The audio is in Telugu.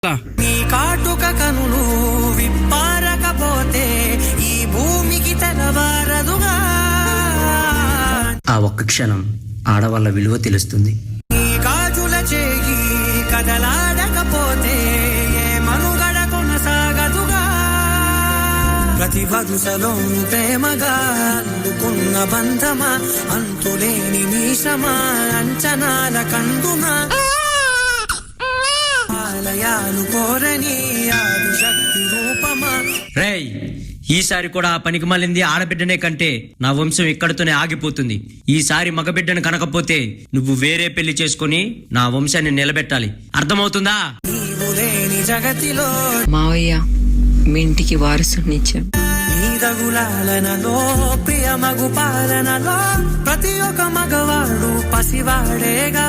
నీ కాటుక కనులు విప్పారకపోతే ఈ భూమికి తెలవారదుగా. ఆ ఒక్క క్షణం ఆడవాళ్ళ విలువ తెలుస్తుంది. నీ గాజుల చేయి కదలాడకపోతే ఏ మనుగడ కొనసాగదుగా. ప్రతి వరుసలోను ప్రేమగా అందుకున్న బంధమా, అంతులేని మీషమా, అంచనాల కందునా, ఆలయాలు కోరని ఆదిశక్తి రూపమా. రేయ్, ఈసారి కూడా ఆ పనికి మళ్ళింది ఆడబిడ్డనే కంటే నా వంశం ఇక్కడితోనే ఆగిపోతుంది. ఈసారి మగబిడ్డను కనకపోతే నువ్వు వేరే పెళ్లి చేసుకుని నా వంశాన్ని నిలబెట్టాలి. అర్థమవుతుందా? నీవు లేని జగతిలో మావయ్య, మీ ఇంటికి వారసునిచ్చాం. నీదగులాలనలో ప్రియ మగు పాలనలో ప్రతి ఒక్క మగవాడు పసివాడేగా.